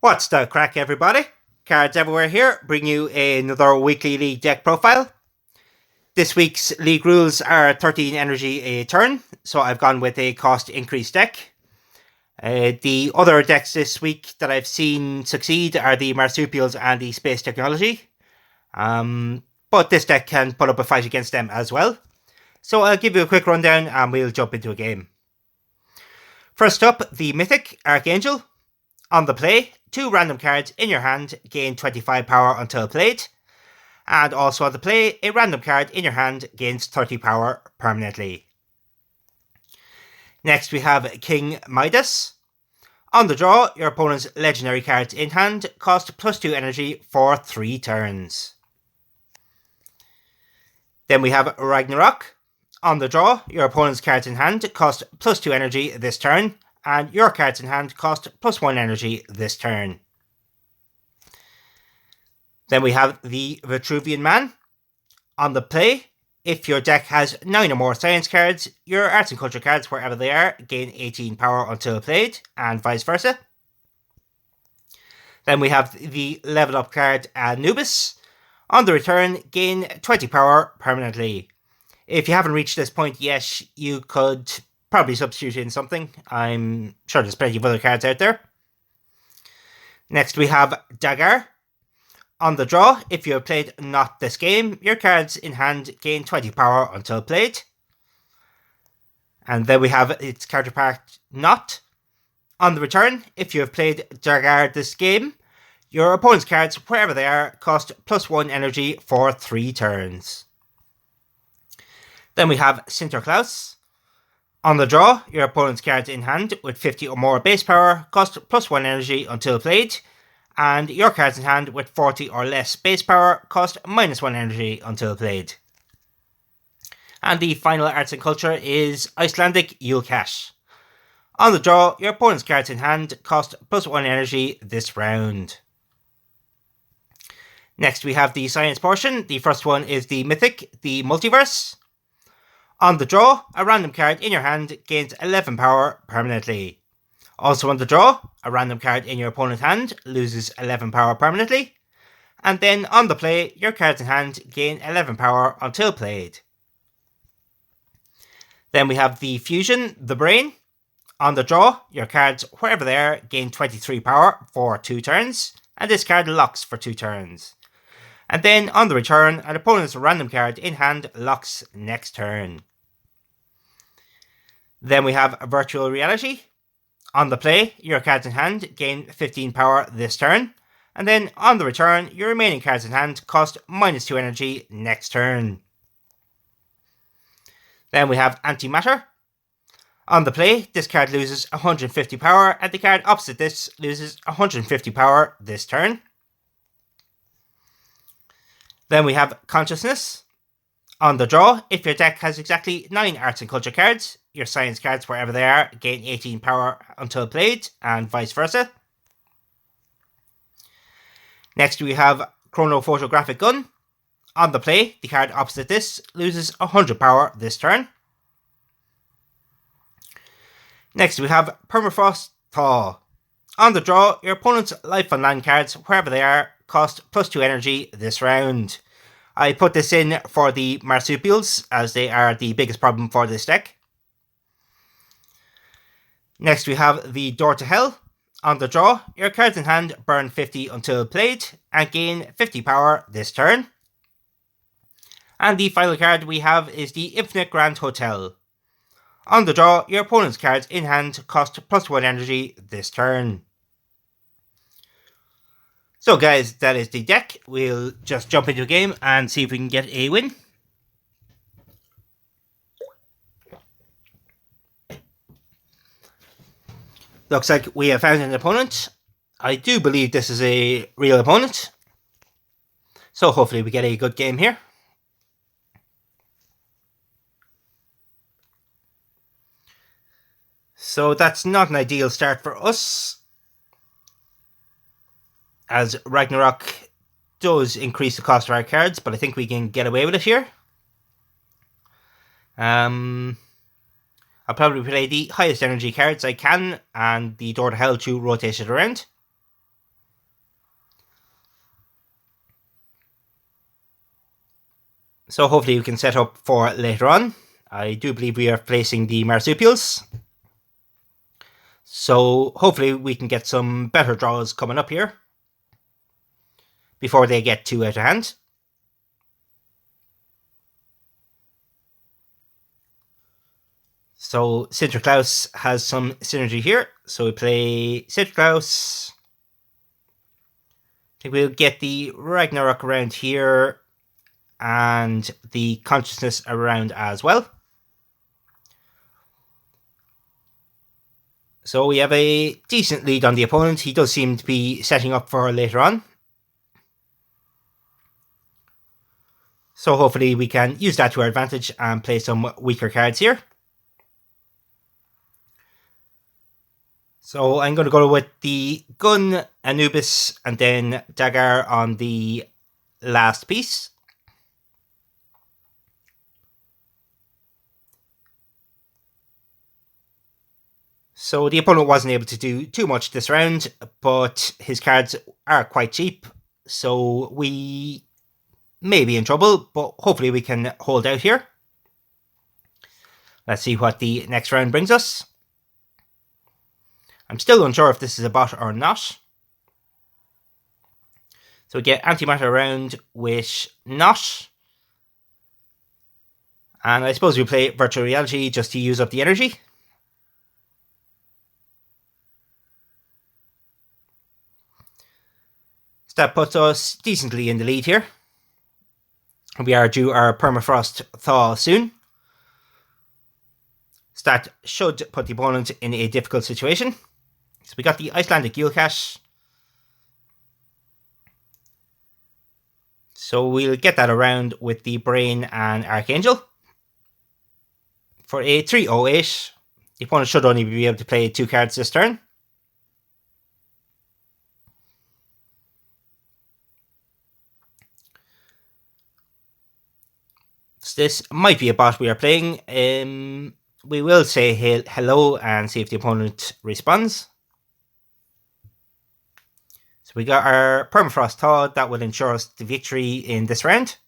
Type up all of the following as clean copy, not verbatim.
What's the crack, everybody? Cards Everywhere here, bring you another weekly league deck profile. This week's league rules are 13 energy a turn, so I've gone with a cost increase deck. The other decks this week that I've seen succeed are the Marsupials and the Space Technology. But this deck can put up a fight against them as well. So I'll give you a quick rundown and we'll jump into a game. First up, the Mythic Archangel. On the play, 2 random cards in your hand gain 25 power until played. And also on the play, a random card in your hand gains 30 power permanently. Next we have King Midas. On the draw, your opponent's legendary cards in hand cost +2 energy for 3 turns. Then we have Ragnarok. On the draw, your opponent's cards in hand cost +2 energy this turn, and your cards in hand cost +1 energy this turn. Then we have the Vitruvian Man. On the play, if your deck has 9 or more science cards, your arts and culture cards, wherever they are, gain 18 power until played, and vice versa. Then we have the level up card Anubis. On the return, gain 20 power permanently. If you haven't reached this point yet, you could probably substitute in something. I'm sure there's plenty of other cards out there. Next we have Dagar. On the draw, if you have played Not this game, your cards in hand gain 20 power until played. And then we have its counterpart Not. On the return, if you have played Dagar this game, your opponent's cards, wherever they are, cost +1 energy for 3 turns. Then we have Sinterklaas. On the draw, your opponent's cards in hand with 50 or more base power cost +1 energy until played, and your cards in hand with 40 or less base power cost -1 energy until played. And the final arts and culture is Icelandic Yule Cash. On the draw, your opponent's cards in hand cost +1 energy this round. Next we have the science portion. The first one is the Mythic, the Multiverse. On the draw, a random card in your hand gains 11 power permanently. Also on the draw, a random card in your opponent's hand loses 11 power permanently. And then on the play, your cards in hand gain 11 power until played. Then we have the Fusion, the Brain. On the draw, your cards, wherever they are, gain 23 power for 2 turns, and this card locks for 2 turns. And then on the return, an opponent's random card in hand locks next turn. Then we have Virtual Reality. On the play, your cards in hand gain 15 power this turn, and then on the return, your remaining cards in hand cost -2 energy next turn. Then we have Antimatter. On the play, this card loses 150 power, and the card opposite this loses 150 power this turn. Then we have Consciousness. On the draw, if your deck has exactly 9 arts and culture cards, your science cards, wherever they are, gain 18 power until played, and vice versa. Next we have Chronophotographic Gun. On the play, the card opposite this loses 100 power this turn. Next we have Permafrost Thaw. On the draw, your opponent's life on land cards, wherever they are, cost +2 energy this round. I put this in for the Marsupials, as they are the biggest problem for this deck. Next we have the Door to Hell. On the draw, your cards in hand burn 50 until played, and gain 50 power this turn. And the final card we have is the Infinite Grand Hotel. On the draw, your opponent's cards in hand cost +1 energy this turn. So guys, that is the deck. We'll just jump into a game and see if we can get a win. Looks like we have found an opponent. I do believe this is a real opponent. So hopefully we get a good game here. So that's not an ideal start for us, as Ragnarok does increase the cost of our cards, but I think we can get away with it here. I'll probably play the highest energy cards I can, and the Door to Hell to rotate it around. So hopefully we can set up for later on. I do believe we are placing the marsupials. So hopefully we can get some better draws coming up here before they get too out of hand. So Sinterklaas has some synergy here. So we play Sinterklaas. I think we'll get the Ragnarok around here and the consciousness around as well. So we have a decent lead on the opponent. He does seem to be setting up for later on. So hopefully we can use that to our advantage and play some weaker cards here. So I'm going to go with the gun, Anubis, and then dagger on the last piece. So the opponent wasn't able to do too much this round, but his cards are quite cheap. So we may be in trouble, but hopefully we can hold out here. Let's see what the next round brings us. I'm still unsure if this is a bot or not. So we get antimatter around with not. And I suppose we play virtual reality just to use up the energy. So that puts us decently in the lead here. We are due our permafrost thaw soon. So that should put the opponent in a difficult situation. So we got the Icelandic Yulcash. So we'll get that around with the Brain and Archangel. For a 308, the opponent should only be able to play 2 cards this turn. So this might be a bot we are playing. We will say hello and see if the opponent responds. So we got our Permafrost Thaw. That will ensure us the victory in this round.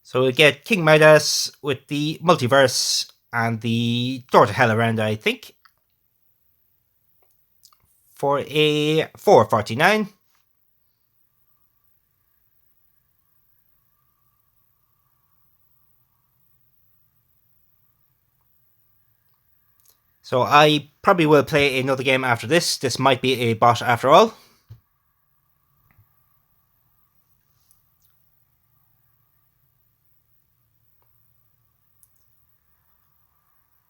So we get King Midas with the Multiverse and the Door to Hell around, I think. For a 449. So I probably will play another game after this. This might be a bot after all.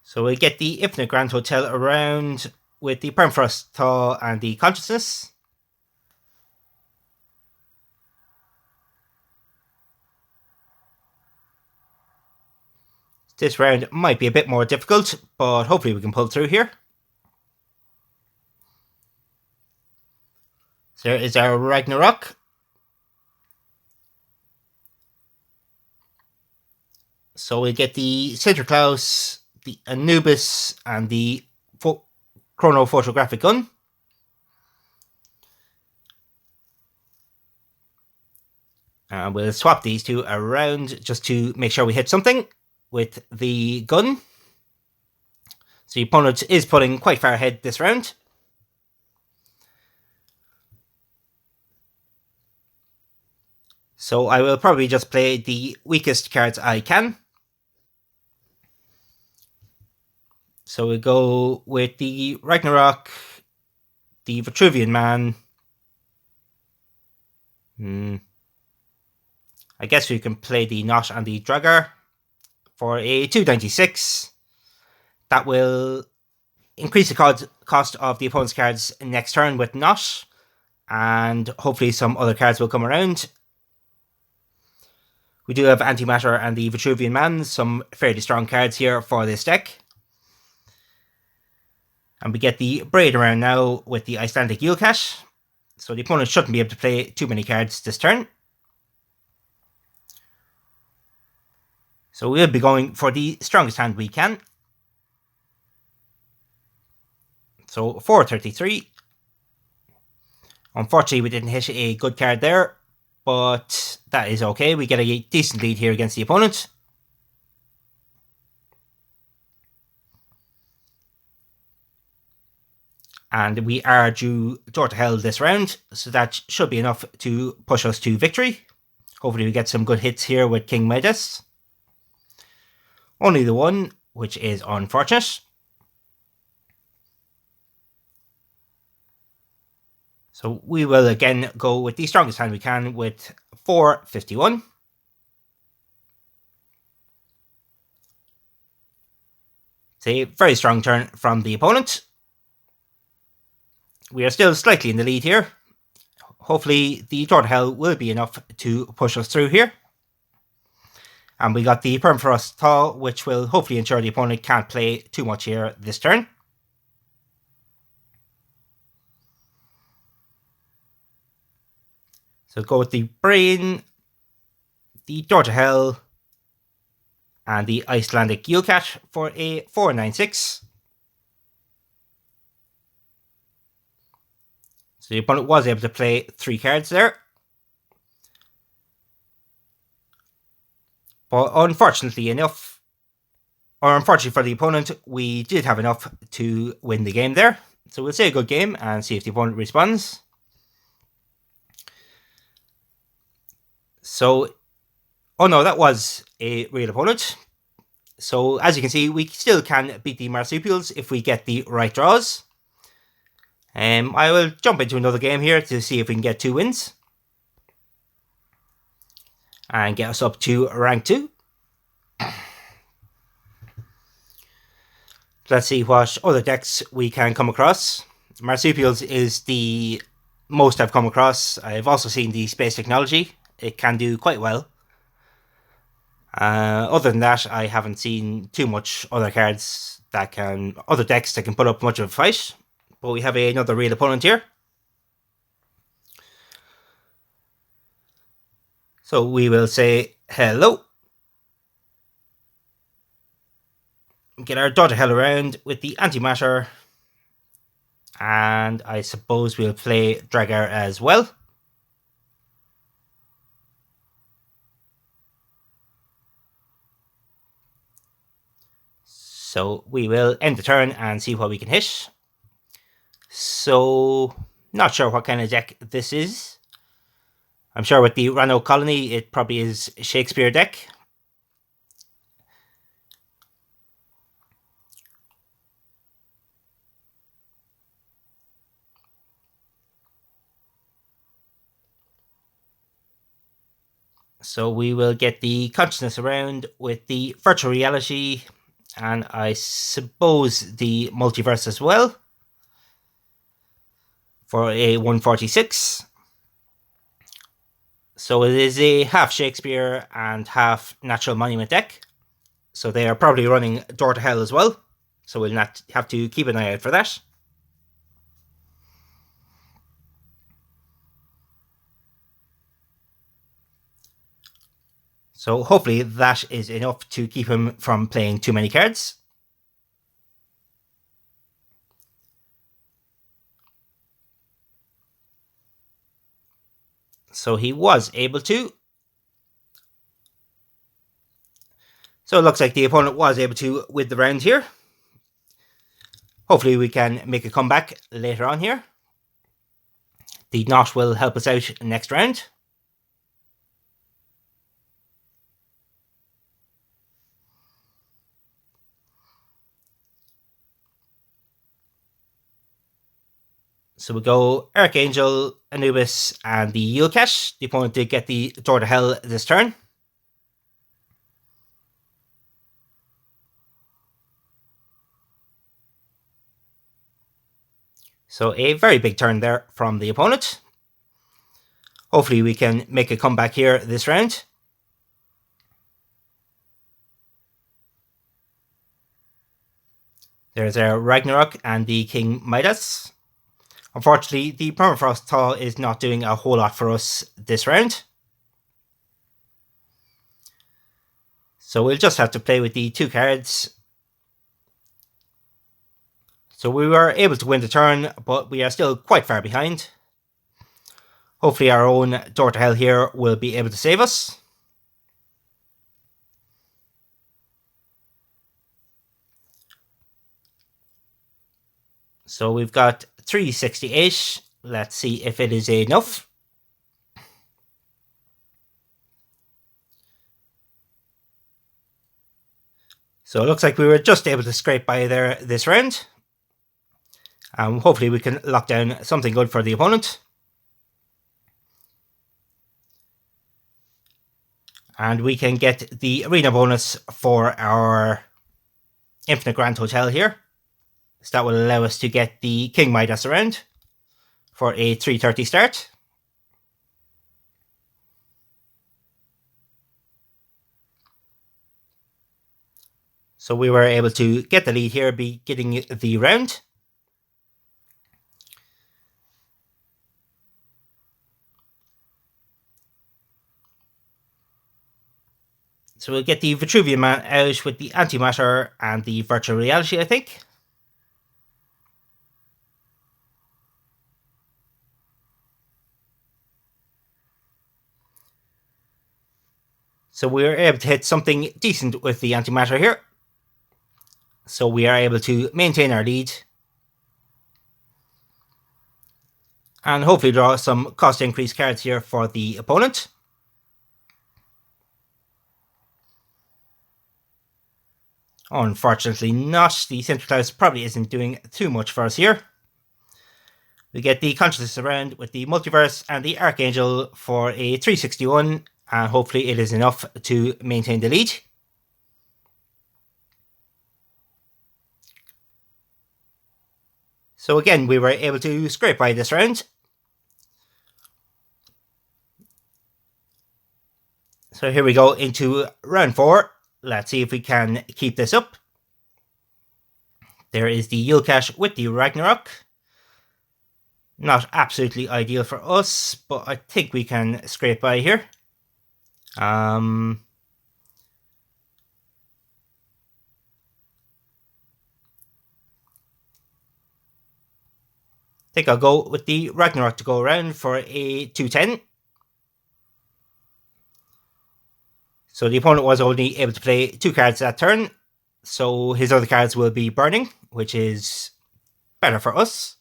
So we'll get the Infinite Grand Hotel around with the Permafrost Thaw and the Consciousness. This round might be a bit more difficult, but hopefully we can pull through here. So there is our Ragnarok. So we get the Sinterklaas, the Anubis, and the Chrono Photographic Gun. And we'll swap these two around just to make sure we hit something with the gun. So the opponent is putting quite far ahead this round. So I will probably just play the weakest cards I can. So we go with the Ragnarok, the Vitruvian Man. I guess we can play the Knot and the Dragger for a 296. That will increase the cost of the opponent's cards next turn with Knot, and hopefully some other cards will come around. We do have Antimatter and the Vitruvian Man, some fairly strong cards here for this deck. And we get the Braid around now with the Icelandic Yulcash. So the opponent shouldn't be able to play too many cards this turn. So we'll be going for the strongest hand we can. So 433. Unfortunately, we didn't hit a good card there. but that is okay. We get a decent lead here against the opponent. And we are due door to hell this round, so that should be enough to push us to victory. Hopefully we get some good hits here with King Midas. Only the one, which is unfortunate. So we will again go with the strongest hand we can with 451. It's a very strong turn from the opponent. We are still slightly in the lead here. Hopefully the door to hell will be enough to push us through here. And we got the Permafrost Thaw, which will hopefully ensure the opponent can't play too much here this turn. So go with the Brain, the door to hell, and the Icelandic Yulecat for a 496. So the opponent was able to play 3 cards there. But unfortunately for the opponent, we did have enough to win the game there. So we'll say a good game and see if the opponent responds. So, oh no, that was a real opponent. So as you can see, we still can beat the Marsupials if we get the right draws. I will jump into another game here to see if we can get 2 wins. And get us up to rank 2. Let's see what other decks we can come across. Marsupials is the most I've come across. I've also seen the Space Technology. It can do quite well. Other than that, I haven't seen too much other decks that can put up much of a fight. But we have another real opponent here. So we will say hello. Get our door to hell around with the antimatter. And I suppose we'll play Dragar as well. So we will end the turn and see what we can hit. So, not sure what kind of deck this is. I'm sure with the Rano Colony, it probably is Shakespeare deck. So we will get the consciousness around with the virtual reality, and I suppose the multiverse as well, for a 146. So it is a half Shakespeare and half Natural Monument deck. So they are probably running Door to Hell as well. So we'll not have to keep an eye out for that. So hopefully that is enough to keep him from playing too many cards. So he was able to. So it looks like the opponent was able to win the round here. Hopefully we can make a comeback later on here. The knot will help us out next round. So we go Archangel, Anubis, and the Yulecat. The opponent did get the Door to Hell this turn. So a very big turn there from the opponent. Hopefully we can make a comeback here this round. There's our Ragnarok and the King Midas. Unfortunately, the Permafrost Thaw is not doing a whole lot for us this round. So we'll just have to play with the 2 cards. So we were able to win the turn, but we are still quite far behind. Hopefully our own door to hell here will be able to save us. So we've got 368. Let's see if it is enough. So it looks like we were just able to scrape by there this round. Hopefully we can lock down something good for the opponent. And we can get the arena bonus for our Infinite Grand Hotel here. So that will allow us to get the King Midas around for a 330 start. So we were able to get the lead here, beginning the round. So we'll get the Vitruvian Man out with the Antimatter and the Virtual Reality, I think. So we were able to hit something decent with the Antimatter here. So we are able to maintain our lead. And hopefully draw some cost increase cards here for the opponent. Unfortunately not. The Sinterklaas probably isn't doing too much for us here. We get the Consciousness around with the Multiverse and the Archangel for a 361. And hopefully it is enough to maintain the lead. So again, we were able to scrape by this round. So here we go into round 4. Let's see if we can keep this up. There is the Yule Cash with the Ragnarok. Not absolutely ideal for us, but I think we can scrape by here. I think I'll go with the Ragnarok to go around for a 210. So the opponent was only able to play 2 cards that turn, so his other cards will be burning, which is better for us.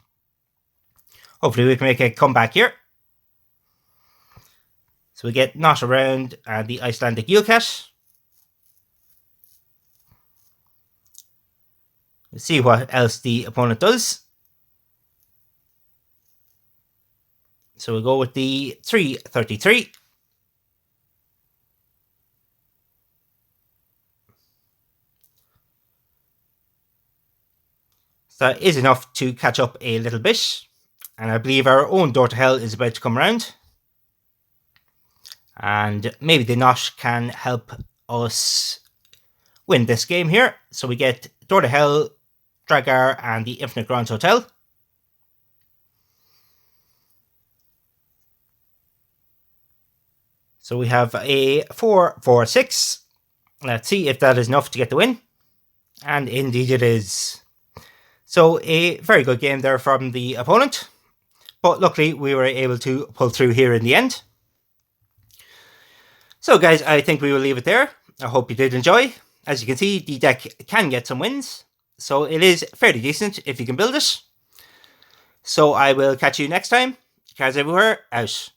Hopefully we can make a comeback here. So we get Not Around and the Icelandic Yule Cash. Let's see what else the opponent does. So we'll go with the 333. So that is enough to catch up a little bit. And I believe our own door to hell is about to come around. And maybe the Nosh can help us win this game here. So we get door to hell, Dragar, and the Infinite Grand Hotel. So we have a 4-4-6. Let's see if that is enough to get the win. And indeed it is. So a very good game there from the opponent. But luckily we were able to pull through here in the end. So guys, I think we will leave it there. I hope you did enjoy. As you can see, the deck can get some wins. So it is fairly decent if you can build it. So I will catch you next time. Cards everywhere, out.